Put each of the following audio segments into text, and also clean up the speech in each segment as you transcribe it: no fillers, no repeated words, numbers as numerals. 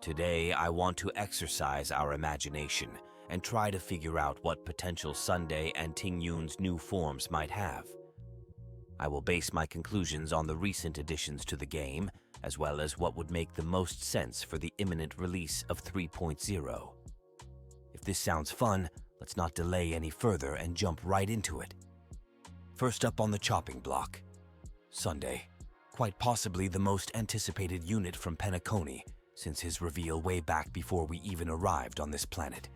Today, I want to exercise our imagination and try to figure out what potential Sunday and Tingyun's new forms might have. I will base my conclusions on the recent additions to the game, as well as what would make the most sense for the imminent release of 3.0. If this sounds fun, let's not delay any further and jump right into it. First up on the chopping block, Sunday. Quite possibly the most anticipated unit from Penacony, since his reveal way back before we even arrived on this planet.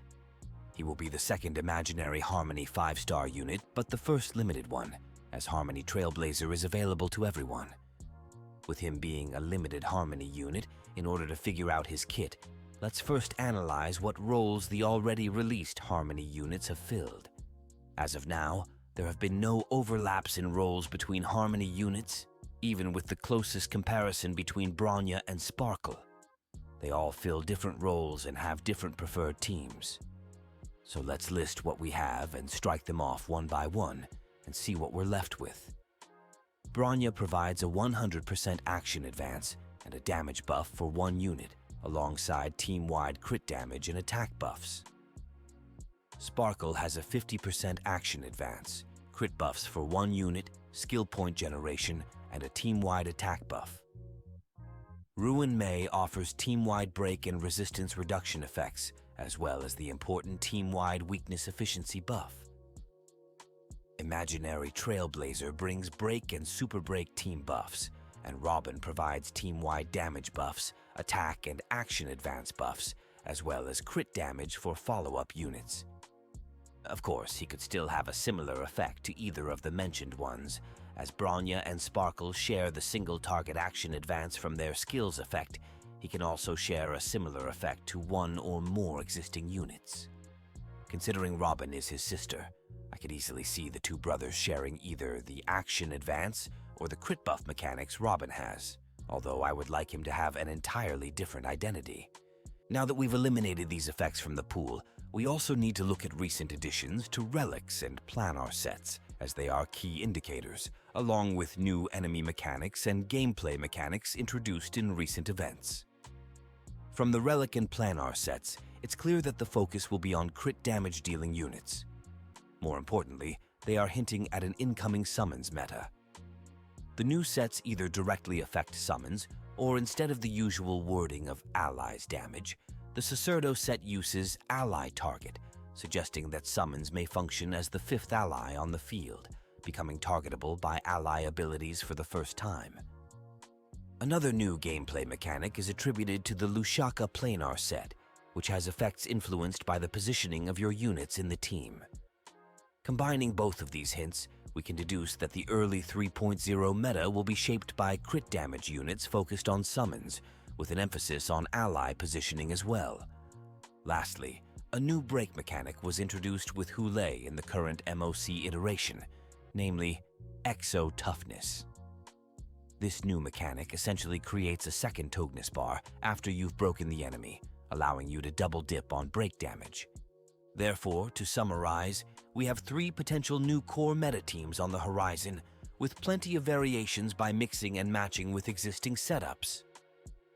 He will be the second imaginary Harmony 5-star unit, but the first limited one, as Harmony Trailblazer is available to everyone. With him being a limited Harmony unit, in order to figure out his kit, let's first analyze what roles the already released Harmony units have filled. As of now, there have been no overlaps in roles between Harmony units, even with the closest comparison between Bronya and Sparkle. They all fill different roles and have different preferred teams. So let's list what we have and strike them off one by one and see what we're left with. Bronya provides a 100% action advance and a damage buff for one unit, alongside team-wide crit damage and attack buffs. Sparkle has a 50% action advance, crit buffs for one unit, skill point generation, and a team-wide attack buff. Ruin Mei offers team-wide break and resistance reduction effects, as well as the important team-wide weakness efficiency buff. Imaginary Trailblazer brings break and super break team buffs, and Robin provides team-wide damage buffs, attack and action advance buffs, as well as crit damage for follow-up units. Of course, he could still have a similar effect to either of the mentioned ones, as Bronya and Sparkle share the single target action advance from their skills effect. He can also share a similar effect to one or more existing units. Considering Robin is his sister, I could easily see the two brothers sharing either the action advance or the crit buff mechanics Robin has, although I would like him to have an entirely different identity. Now that we've eliminated these effects from the pool, we also need to look at recent additions to relics and planar sets, as they are key indicators, along with new enemy mechanics and gameplay mechanics introduced in recent events. From the relic and planar sets, it's clear that the focus will be on crit damage dealing units. More importantly, they are hinting at an incoming summons meta. The new sets either directly affect summons, or instead of the usual wording of allies damage, the Sacerdo set uses ally target, suggesting that summons may function as the fifth ally on the field, becoming targetable by ally abilities for the first time. Another new gameplay mechanic is attributed to the Lushaka planar set, which has effects influenced by the positioning of your units in the team. Combining both of these hints, we can deduce that the early 3.0 meta will be shaped by crit damage units focused on summons, with an emphasis on ally positioning as well. Lastly, a new break mechanic was introduced with Hule in the current MOC iteration, namely Exo Toughness. This new mechanic essentially creates a second toughness bar after you've broken the enemy, allowing you to double dip on break damage. Therefore, to summarize, we have 3 potential new core meta teams on the horizon, with plenty of variations by mixing and matching with existing setups.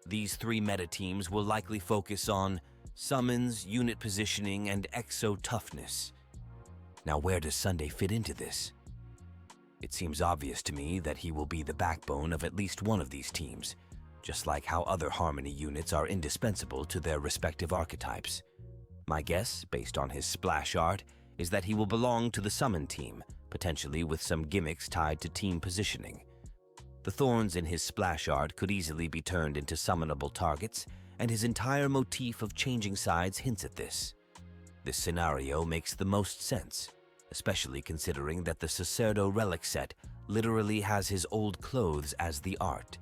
These 3 meta teams will likely focus on summons, unit positioning, and exo toughness. Now, where does Sunday fit into this? It seems obvious to me that he will be the backbone of at least one of these teams, just like how other Harmony units are indispensable to their respective archetypes. My guess, based on his splash art, is that he will belong to the summon team, potentially with some gimmicks tied to team positioning. The thorns in his splash art could easily be turned into summonable targets, and his entire motif of changing sides hints at this. This scenario makes the most sense, especially considering that the Sacerdo relic set literally has his old clothes as the art.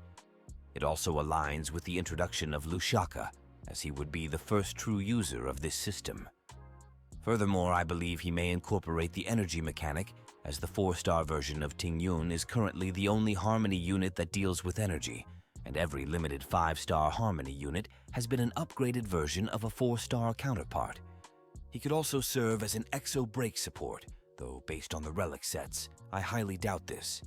It also aligns with the introduction of Lushaka, as he would be the first true user of this system. Furthermore, I believe he may incorporate the energy mechanic, as the 4-star version of Tingyun is currently the only Harmony unit that deals with energy, and every limited 5-star Harmony unit has been an upgraded version of a 4-star counterpart. He could also serve as an exo break support, though based on the relic sets, I highly doubt this.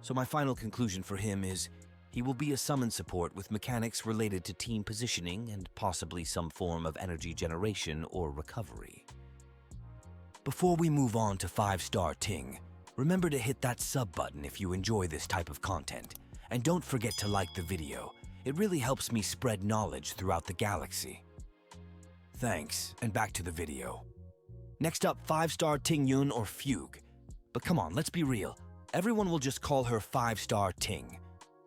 So my final conclusion for him is, He will be a summon support with mechanics related to team positioning and possibly some form of energy generation or recovery. Before we move on to 5-star Ting, remember to hit that sub button if you enjoy this type of content, and don't forget to like the video. It really helps me spread knowledge throughout the galaxy. Thanks, and back to the video. Next up, 5-star Ting Yun or Fugue. But come on, let's be real. Everyone will just call her 5-star Ting.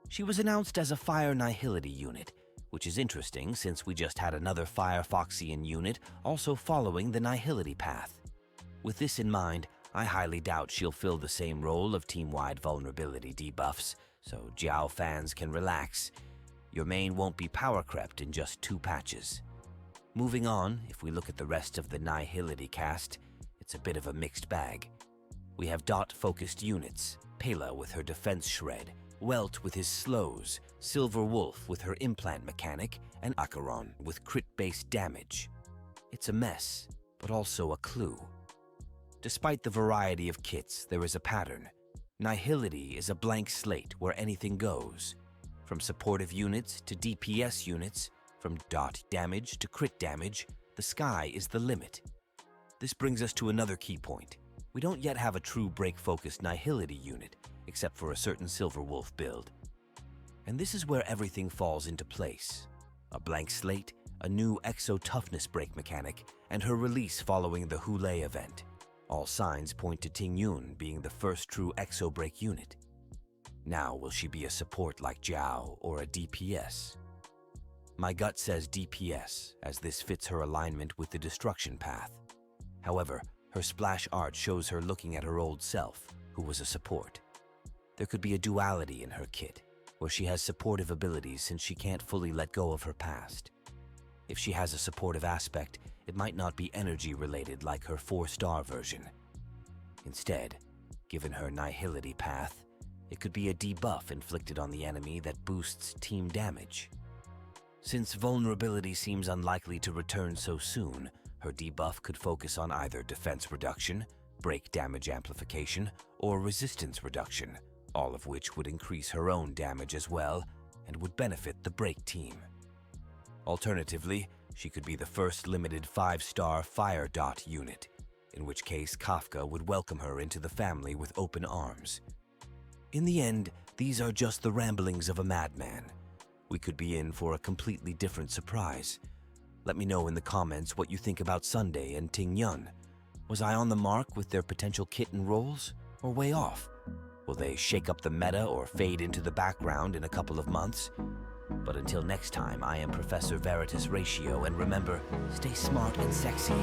She was announced as a Fire Nihility unit, which is interesting since we just had another Fire Foxian unit also following the Nihility path. With this in mind, I highly doubt she'll fill the same role of team-wide vulnerability debuffs, so Jiao fans can relax. Your main won't be power crept in just 2 patches. Moving on, if we look at the rest of the Nihility cast, it's a bit of a mixed bag. We have dot-focused units, Pela with her defense shred, Welt with his slows, Silver Wolf with her implant mechanic, and Acheron with crit-based damage. It's a mess, but also a clue. Despite the variety of kits, there is a pattern. Nihility is a blank slate where anything goes. From supportive units to DPS units, from dot damage to crit damage, the sky is the limit. This brings us to another key point. We don't yet have a true break-focused Nihility unit, except for a certain Silver Wolf build. And this is where everything falls into place. A blank slate, a new Exo Toughness break mechanic, and her release following the Hulé event. All signs point to Ting Yun being the first true Exo break unit. Now, will she be a support like Jiao or a DPS? My gut says DPS, as this fits her alignment with the destruction path. However, her splash art shows her looking at her old self, who was a support. There could be a duality in her kit, where she has supportive abilities since she can't fully let go of her past. If she has a supportive aspect, it might not be energy-related like her 4-star version. Instead, given her Nihility path, it could be a debuff inflicted on the enemy that boosts team damage. Since vulnerability seems unlikely to return so soon, her debuff could focus on either defense reduction, break damage amplification, or resistance reduction, all of which would increase her own damage as well and would benefit the break team. Alternatively, she could be the first limited 5-star Fire Dot unit, in which case Kafka would welcome her into the family with open arms. In the end, these are just the ramblings of a madman. We could be in for a completely different surprise. Let me know in the comments what you think about Sunday and Ting Yun. Was I on the mark with their potential kit and roles, or way off? Will they shake up the meta or fade into the background in a couple of months? But until next time, I am Professor Veritas Ratio, and remember, stay smart and sexy.